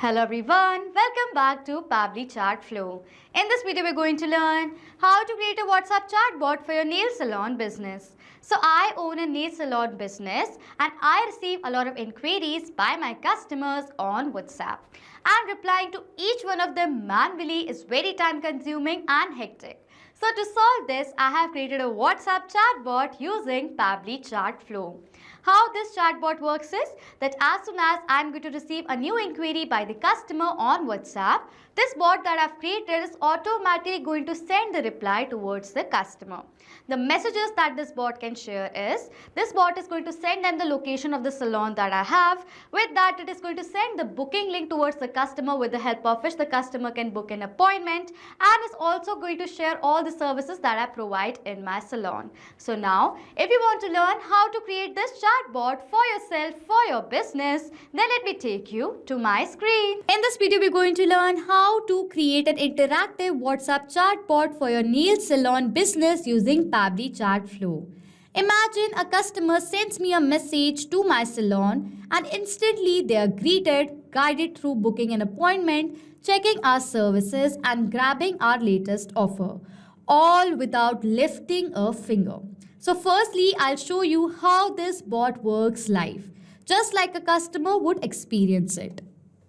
Hello everyone, welcome back to Pabbly Chatflow. In this video, we're going to learn how to create a WhatsApp chatbot for your nail salon business. So I own a nail salon business and I receive a lot of inquiries by my customers on WhatsApp. And replying to each one of them manually is very time consuming and hectic. So to solve this, I have created a WhatsApp chatbot using Pabbly Chatflow. How this chatbot works is that as soon as I am going to receive a new inquiry by the customer on WhatsApp, this bot that I have created is automatically going to send the reply towards the customer. The messages that this bot can share is, this bot is going to send them the location of the salon that I have. With that, it is going to send the booking link towards the customer with the help of which the customer can book an appointment, and is also going to share all the services that I provide in my salon. So now, if you want to learn how to create this chatbot for yourself, for your business, then let me take you to my screen. In this video, we're going to learn how to create an interactive WhatsApp chatbot for your nail salon business using Pabbly Chatflow. Imagine a customer sends me a message to my salon and instantly they are greeted, guided through booking an appointment, checking our services and grabbing our latest offer, all without lifting a finger. So firstly, I'll show you how this bot works live, just like a customer would experience it.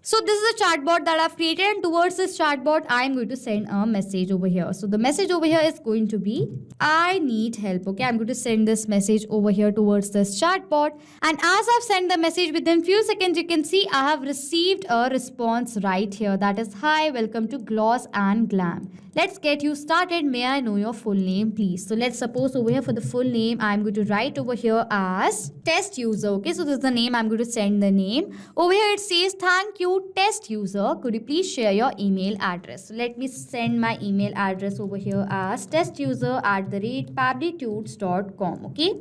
So this is a chatbot that I've created, and towards this chatbot, I'm going to send a message over here. So the message over here is going to be, I need help. Okay, I'm going to send this message over here towards this chatbot. And as I've sent the message, within few seconds, you can see I have received a response right here. That is, hi, welcome to Gloss and Glam. Let's get you started. May I know your full name, please? So let's suppose over here for the full name, I'm going to write over here as test user. Okay, so this is the name. I'm going to send the name. Over here it says, thank you, test user. Could you please share your email address? So let me send my email address over here as testuser@pabblytudes.com. Okay.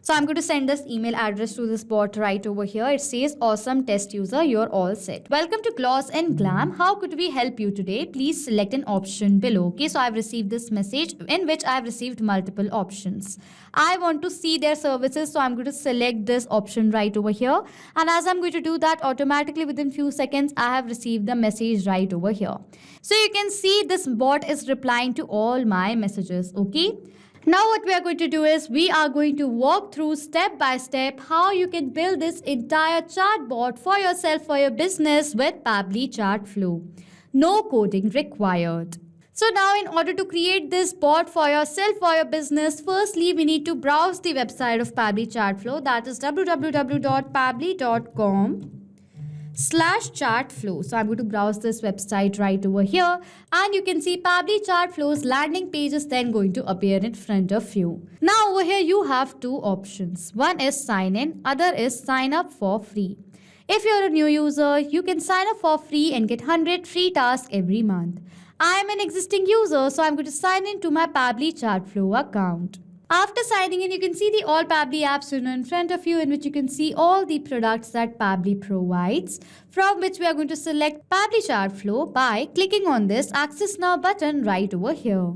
So I'm going to send this email address to this bot right over here. It says, awesome test user, you're all set. Welcome to Gloss and Glam. How could we help you today? Please select an option below. Okay, so I've received this message in which I've received multiple options. I want to see their services, so I'm going to select this option right over here. And as I'm going to do that, automatically within few seconds, I have received the message right over here. So you can see this bot is replying to all my messages. Okay. Now what we are going to do is we are going to walk through step by step how you can build this entire chatbot for yourself, for your business with Pabbly Chatflow. No coding required. So now in order to create this bot for yourself, for your business, firstly we need to browse the website of Pabbly Chatflow, that is www.pabbly.com/chatflow. So I'm going to browse this website right over here, and you can see Pabbly Chatflow's landing page is then going to appear in front of you. Now over here you have two options. One is sign in, other is sign up for free. If you're a new user, you can sign up for free and get 100 free tasks every month. I'm an existing user, so I'm going to sign in to my Pabbly Chatflow account. After signing in, you can see the all Pabbly apps in front of you, in which you can see all the products that Pabbly provides, from which we are going to select Pabbly Chatflow by clicking on this Access Now button right over here.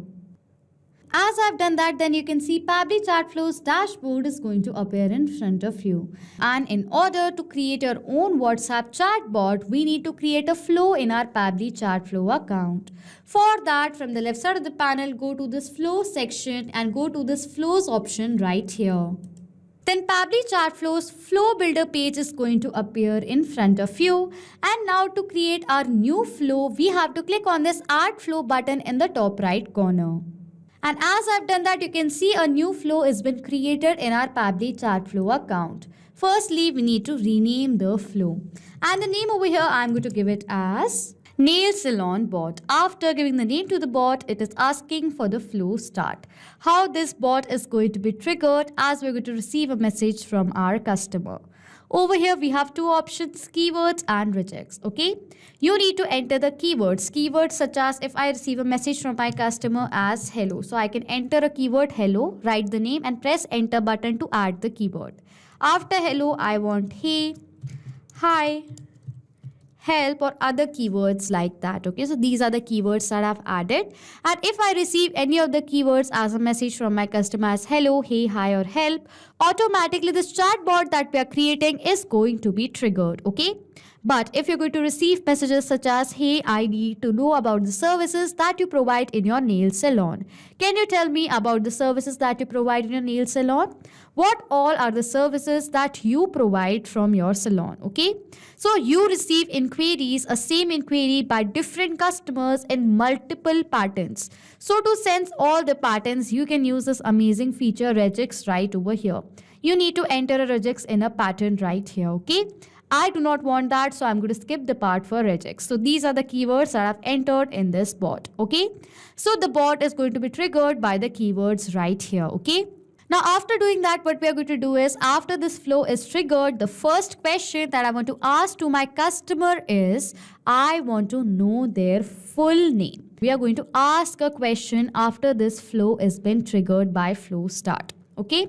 As I've done that, then you can see Pabbly Chatflow's dashboard is going to appear in front of you. And in order to create your own WhatsApp chatbot, we need to create a flow in our Pabbly Chatflow account. For that, from the left side of the panel, go to this flow section and go to this flows option right here. Then Pabbly Chatflow's flow builder page is going to appear in front of you. And now to create our new flow, we have to click on this Add Flow button in the top right corner. And as I've done that, you can see a new flow has been created in our Pabbly Chatflow account. Firstly, we need to rename the flow. And the name over here, I'm going to give it as Nail Salon Bot. After giving the name to the bot, it is asking for the flow start. How this bot is going to be triggered as we're going to receive a message from our customer. Over here, we have two options, keywords and regex. Okay, you need to enter the keywords such as if I receive a message from my customer as hello. So I can enter a keyword hello, write the name and press enter button to add the keyword. After hello, I want hey, hi, help or other keywords like that. Okay, so these are the keywords that I've added. And if I receive any of the keywords as a message from my customer as hello, hey, hi or help, automatically this chatbot that we are creating is going to be triggered. Okay, But if you're going to receive messages such as, hey, I need to know about the services that you provide in your nail salon. Can you tell me about the services that you provide in your nail salon? What all are the services that you provide from your salon? Okay. So you receive inquiries, a same inquiry by different customers in multiple patterns. So to sense all the patterns, you can use this amazing feature regex right over here. You need to enter a regex in a pattern right here. Okay. I do not want that, so I'm going to skip the part for regex. So these are the keywords that I've entered in this bot. Okay. So the bot is going to be triggered by the keywords right here. Okay. Now, after doing that, what we are going to do is, after this flow is triggered, the first question that I want to ask to my customer is, I want to know their full name. We are going to ask a question after this flow has been triggered by flow start. Okay.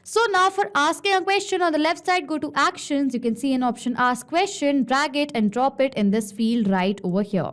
So now for asking a question, on the left side, go to actions. You can see an option ask question, drag it and drop it in this field right over here.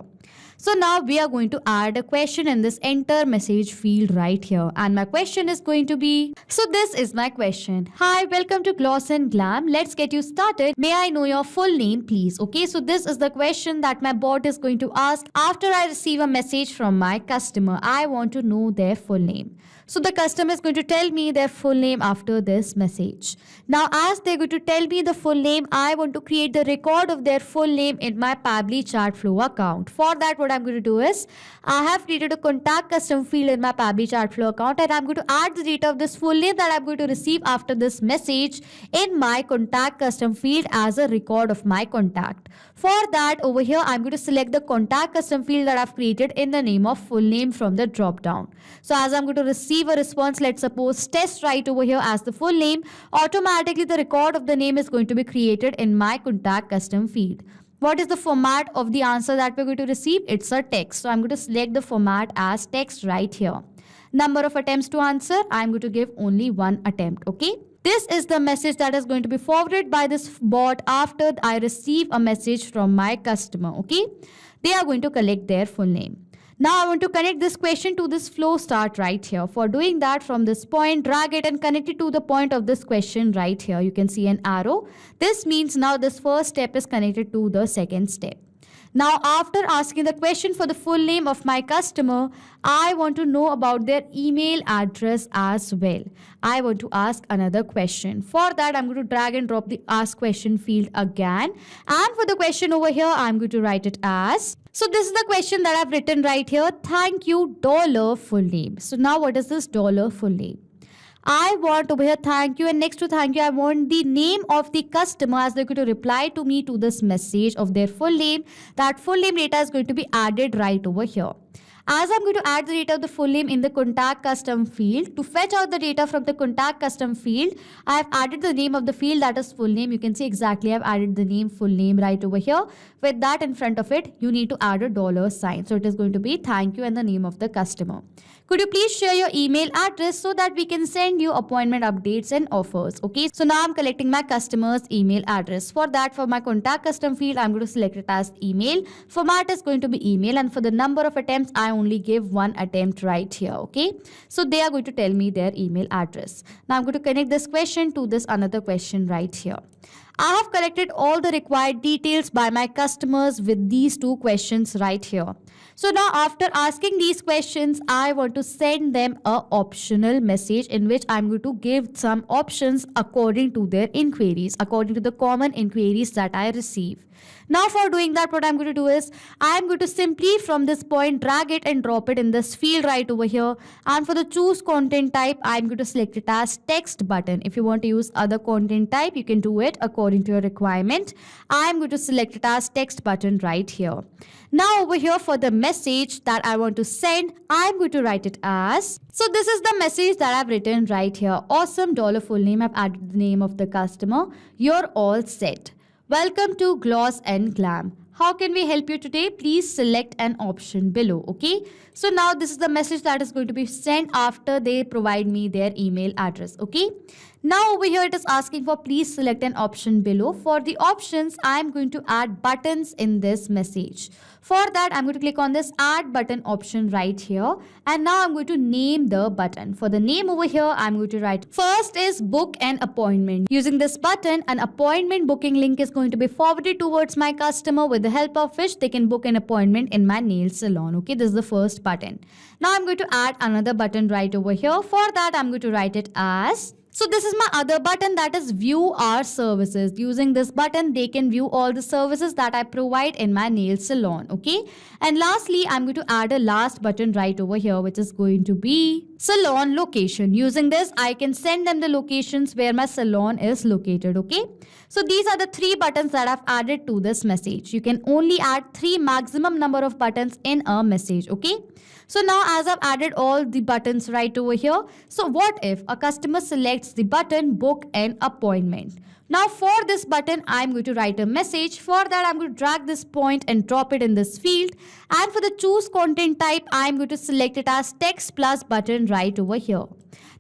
So now we are going to add a question in this enter message field right here. And my question is going to be, so this is my question. Hi, welcome to Gloss and Glam. Let's get you started. May I know your full name, please? Okay, so this is the question that my bot is going to ask after I receive a message from my customer. I want to know their full name. So the customer is going to tell me their full name after this message. Now, as they're going to tell me the full name, I want to create the record of their full name in my Pabbly Chatflow account. For that, what I'm going to do is, I have created a contact custom field in my Pabbly Chatflow account, and I'm going to add the data of this full name that I'm going to receive after this message in my contact custom field as a record of my contact. For that, over here, I'm going to select the contact custom field that I've created in the name of full name from the drop down. So as I'm going to receive a response, let's suppose test right over here as the full name, automatically the record of the name is going to be created in my contact custom field. What is the format of the answer that we're going to receive? It's a text. So I'm going to select the format as text right here. Number of attempts to answer, I'm going to give only one attempt. Okay. This is the message that is going to be forwarded by this bot after I receive a message from my customer. Okay. They are going to collect their full name. Now I want to connect this question to this flow start right here. For doing that, from this point, drag it and connect it to the point of this question right here. You can see an arrow. This means now this first step is connected to the second step. Now, after asking the question for the full name of my customer, I want to know about their email address as well. I want to ask another question. For that, I'm going to drag and drop the ask question field again. And for the question over here, I'm going to write it as, so this is the question that I've written right here. Thank you, dollar full name. So now what is this dollar full name? I want over here thank you, and next to thank you I want the name of the customer as they're going to reply to me to this message of their full name. That full name data is going to be added right over here. As I'm going to add the data of the full name in the contact custom field, to fetch out the data from the contact custom field, I have added the name of the field, that is full name. You can see exactly I've added the name full name right over here. With that in front of it, you need to add a dollar sign. So it is going to be thank you and the name of the customer. Could you please share your email address so that we can send you appointment updates and offers? Okay, so now I'm collecting my customer's email address. For that, for my contact custom field, I'm going to select it as email. Format is going to be email, and for the number of attempts, I only give one attempt right here. Okay, so they are going to tell me their email address. Now I'm going to connect this question to this another question right here. I have collected all the required details by my customers with these two questions right here. So now after asking these questions, I want to send them a optional message in which I'm going to give some options according to their inquiries, according to the common inquiries that I receive. Now for doing that, what I'm going to do is, I'm going to simply from this point drag it and drop it in this field right over here. And for the choose content type, I'm going to select it as text button. If you want to use other content type, you can do it according to your requirement. I'm going to select it as text button right here. Now over here for the message that I want to send, I'm going to write it as, so this is the message that I've written right here. Awesome, dollar full name. I've added the name of the customer. You're all set. Welcome to Gloss and Glam. How can we help you today? Please select an option below. Okay. So now this is the message that is going to be sent after they provide me their email address. Okay. Now over here it is asking for please select an option below. For the options, I am going to add buttons in this message. For that, I'm going to click on this add button option right here. And now I'm going to name the button. For the name over here, I'm going to write first is book an appointment. Using this button, an appointment booking link is going to be forwarded towards my customer with the help of which they can book an appointment in my nail salon. Okay, this is the first button. Now I'm going to add another button right over here. For that, I'm going to write it as... So this is my other button, that is view our services. Using this button, they can view all the services that I provide in my nail salon. Okay. And lastly, I'm going to add a last button right over here, which is going to be salon location. Using this, I can send them the locations where my salon is located. Okay. So these are the 3 buttons that I've added to this message. You can only add 3 maximum number of buttons in a message. Okay. So now as I've added all the buttons right over here, so what if a customer selects the button book an appointment? Now for this button, I'm going to write a message. For that, I'm going to drag this point and drop it in this field. And for the choose content type, I'm going to select it as text plus button right over here.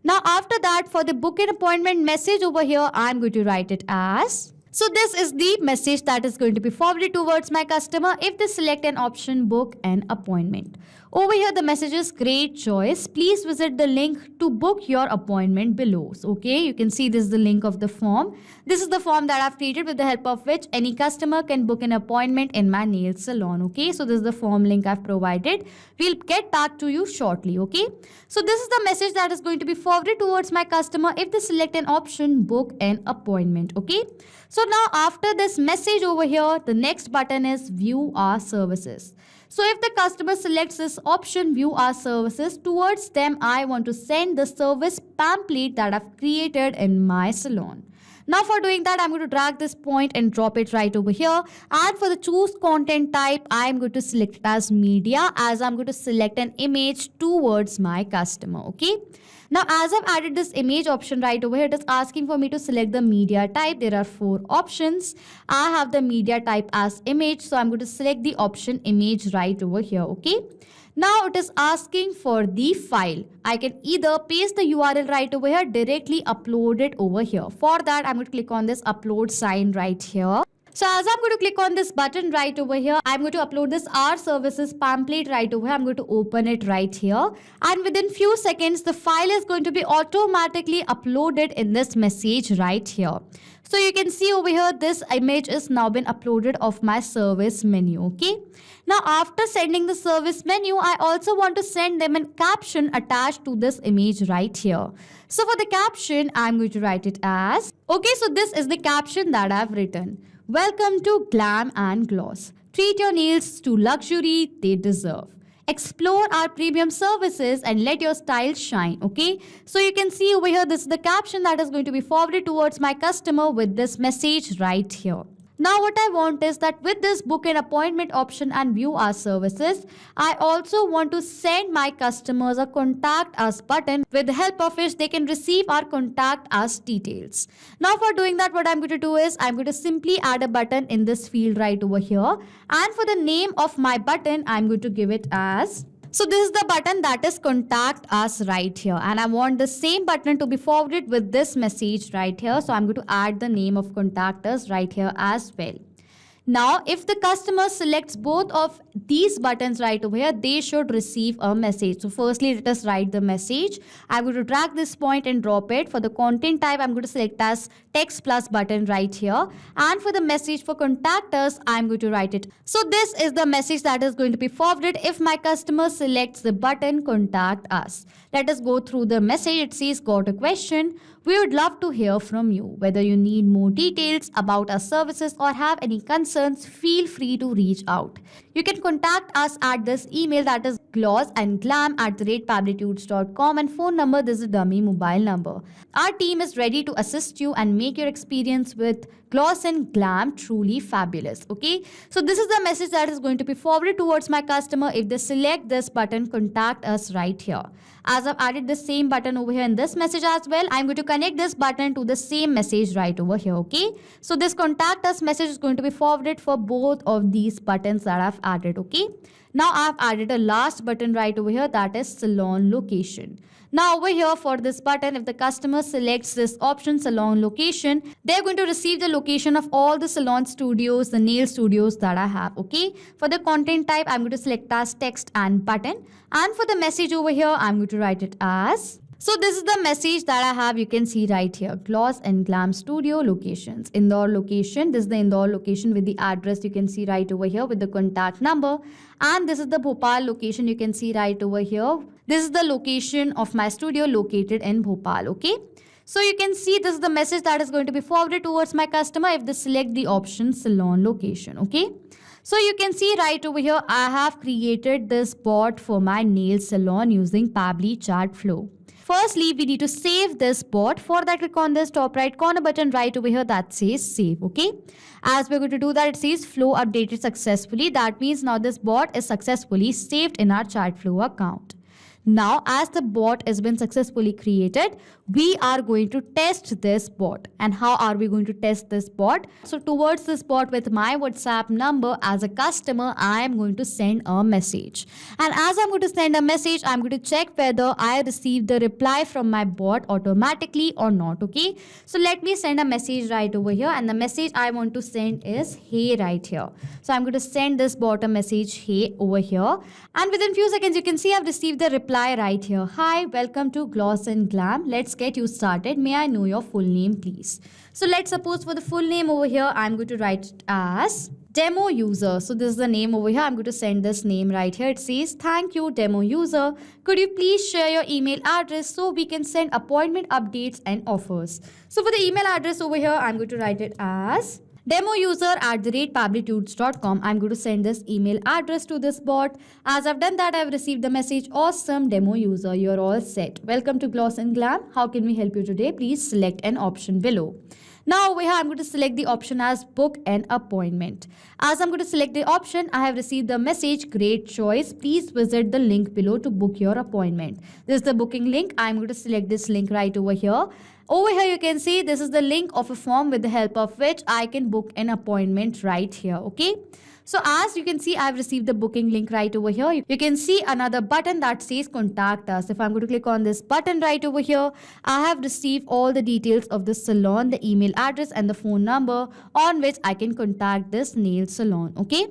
Now after that, for the book an appointment message over here, I'm going to write it as... So this is the message that is going to be forwarded towards my customer if they select an option book an appointment. Over here the message is great choice. Please visit the link to book your appointment below. So, okay, you can see this is the link of the form. This is the form that I've created with the help of which any customer can book an appointment in my nail salon. Okay, so this is the form link I've provided. We'll get back to you shortly. Okay, so this is the message that is going to be forwarded towards my customer if they select an option book an appointment. Okay, so now after this message over here, the next button is view our services. So if the customer selects this option view our services, towards them I want to send the service pamphlet that I've created in my salon. Now for doing that, I'm going to drag this point and drop it right over here. And for the choose content type, I'm going to select it as media, as I'm going to select an image towards my customer. Okay. Now as I've added this image option right over here, it is asking for me to select the media type. There are 4 options. I have the media type as image. So I'm going to select the option image right over here. Okay. Now it is asking for the file. I can either paste the URL right over here, directly upload it over here. For that, I'm going to click on this upload sign right here. So as I'm going to click on this button right over here, I'm going to upload this our services pamphlet right over here. I'm going to open it right here. And within few seconds, the file is going to be automatically uploaded in this message right here. So you can see over here, this image is now been uploaded of my service menu. Okay. Now after sending the service menu, I also want to send them a caption attached to this image right here. So for the caption, I'm going to write it as, okay, so this is the caption that I've written. Welcome to Glam and Gloss. Treat your nails to luxury they deserve. Explore our premium services and let your style shine. Okay, so you can see over here, this is the caption that is going to be forwarded towards my customer with this message right here. Now what I want is that with this book an appointment option and view our services, I also want to send my customers a contact us button with the help of which they can receive our contact us details. Now for doing that, what I'm going to do is I'm going to simply add a button in this field right over here. And for the name of my button, I'm going to give it as... So this is the button that is contact us right here, and I want the same button to be forwarded with this message right here. So I'm going to add the name of contact us right here as well. Now, if the customer selects both of these buttons right over here, they should receive a message. So firstly, let us write the message. I'm going to drag this point and drop it. For the content type, I'm going to select as text plus button right here. And for the message for contact us, I'm going to write it. So this is the message that is going to be forwarded if my customer selects the button contact us. Let us go through the message. It says, got a question? We would love to hear from you. Whether you need more details about our services or have any concerns, feel free to reach out. You can contact us at this email, that is glossandglam@pabblytudes.com, and phone number, this is a dummy mobile number. Our team is ready to assist you and make your experience with Gloss and Glam truly fabulous. Okay, so this is the message that is going to be forwarded towards my customer if they select this button contact us right here. As I've added the same button over here in this message as well, I'm going to connect this button to the same message right over here. Okay, so this contact us message is going to be forwarded for both of these buttons that I've added. Okay, now I've added a last last button right over here, that is salon location. Now over here for this button, if the customer selects this option salon location, they're going to receive the location of all the salon studios, the nail studios that I have, okay? For the content type, I'm going to select as text and button. And for the message over here, I'm going to write it as... So this is the message that I have. You can see right here. Gloss and Glam Studio locations. Indore location. This is the Indore location with the address. You can see right over here with the contact number. And this is the Bhopal location. You can see right over here. This is the location of my studio located in Bhopal. Okay. So you can see this is the message that is going to be forwarded towards my customer if they select the option salon location. Okay. So you can see right over here, I have created this bot for my nail salon using Pabbly Chatflow. Firstly, we need to save this bot. For that, click on this top right corner button right over here that says save, okay? As we're going to do that, it says flow updated successfully. That means now this bot is successfully saved in our Chatflow account. Now, as the bot has been successfully created, we are going to test this bot. And how are we going to test this bot? So, towards this bot with my WhatsApp number as a customer, I am going to send a message. And as I'm going to send a message, I'm going to check whether I received the reply from my bot automatically or not, okay? So, let me send a message right over here. And the message I want to send is hey right here. So, I'm going to send this bot a message hey over here. And within few seconds, you can see I've received the reply right here. Hi, welcome to Gloss and Glam. Let's get you started. May I know your full name, please? So let's suppose for the full name over here, I'm going to write it as demo user. So this is the name over here. I'm going to send this name right here. It says, thank you, demo user. Could you please share your email address so we can send appointment updates and offers? So for the email address over here, I'm going to write it as demoUser@pabblytudes.com. I'm going to send this email address to this bot. As I've done that, I've received the message, awesome demo user, you're all set. Welcome to Gloss and Glam. How can we help you today? Please select an option below. Now over here, I'm going to select the option as book an appointment. As I'm going to select the option, I have received the message, great choice. Please visit the link below to book your appointment. This is the booking link. I'm going to select this link right over here. Over here, you can see this is the link of a form with the help of which I can book an appointment right here. Okay. So as you can see, I've received the booking link right over here. You can see another button that says contact us. If I'm going to click on this button right over here, I have received all the details of the salon, the email address and the phone number on which I can contact this nail salon. Okay.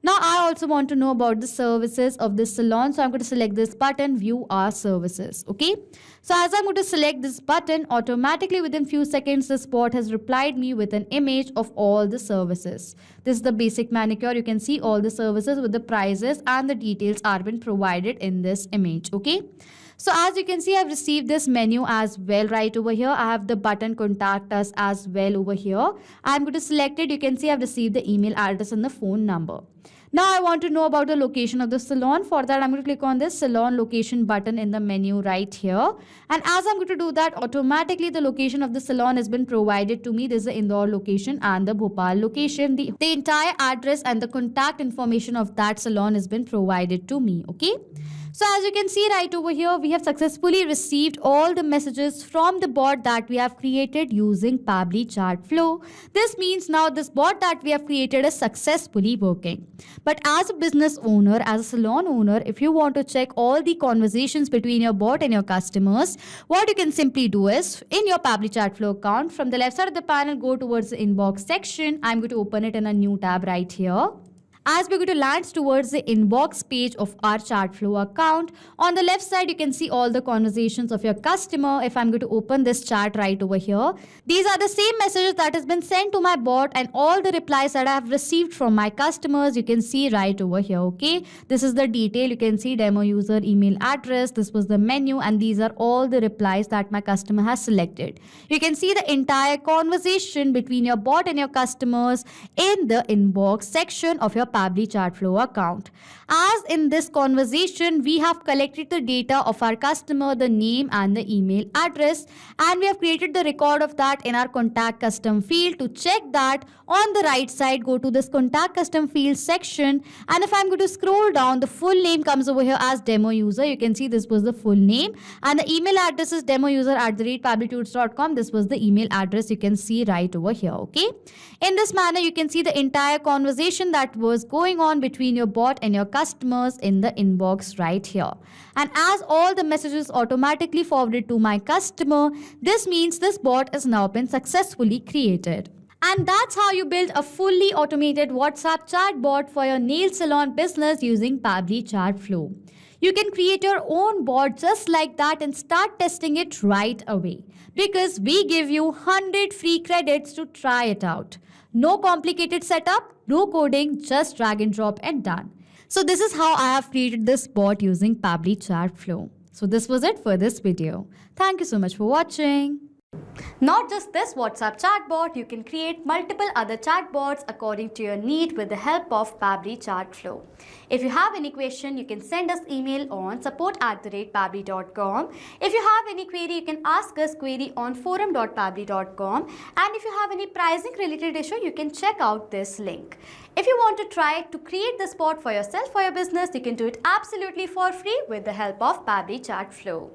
Now, I also want to know about the services of this salon. So, I'm going to select this button, view our services. Okay. So, as I'm going to select this button, automatically within few seconds, this bot has replied me with an image of all the services. This is the basic manicure. You can see all the services with the prices and the details are been provided in this image. Okay. So as you can see, I've received this menu as well right over here. I have the button contact us as well over here. I'm going to select it. You can see I've received the email address and the phone number. Now I want to know about the location of the salon. For that, I'm going to click on this salon location button in the menu right here. And as I'm going to do that, automatically the location of the salon has been provided to me. This is the Indore location and the Bhopal location. The entire address and the contact information of that salon has been provided to me. Okay. So as you can see right over here, we have successfully received all the messages from the bot that we have created using Pabbly Chatflow. This means now this bot that we have created is successfully working. But as a business owner, as a salon owner, if you want to check all the conversations between your bot and your customers, what you can simply do is in your Pabbly Chatflow account, from the left side of the panel, go towards the inbox section. I'm going to open it in a new tab right here. As we're going to land towards the inbox page of our Chatflow account, on the left side, you can see all the conversations of your customer. If I'm going to open this chat right over here, these are the same messages that has been sent to my bot and all the replies that I have received from my customers. You can see right over here. Okay, this is the detail. You can see demo user email address. This was the menu and these are all the replies that my customer has selected. You can see the entire conversation between your bot and your customers in the inbox section of your Pabbly Chatflow account. As in this conversation, we have collected the data of our customer, the name and the email address, and we have created the record of that in our contact custom field. To check that, on the right side, go to this contact custom field section, and if I'm going to scroll down, the full name comes over here as demo user. You can see this was the full name and the email address is demoUser@pabblytudes.com. This was the email address you can see right over here. Okay, in this manner, you can see the entire conversation that was going on between your bot and your customers in the inbox right here. And as all the messages automatically forwarded to my customer, this means this bot has now been successfully created. And that's how you build a fully automated WhatsApp chatbot for your nail salon business using Pabbly Chatflow. You can create your own bot just like that and start testing it right away, because we give you 100 free credits to try it out. No complicated setup, no coding, just drag and drop and done. So this is how I have created this bot using Pabbly Chatflow. So this was it for this video. Thank you so much for watching. Not just this WhatsApp chatbot, you can create multiple other chatbots according to your need with the help of Pabbly Chatflow. If you have any question, you can send us email on support@pabbly.com. If you have any query, you can ask us query on forum.pabbly.com. And if you have any pricing related issue, you can check out this link. If you want to try to create this bot for yourself, for your business, you can do it absolutely for free with the help of Pabbly Chatflow.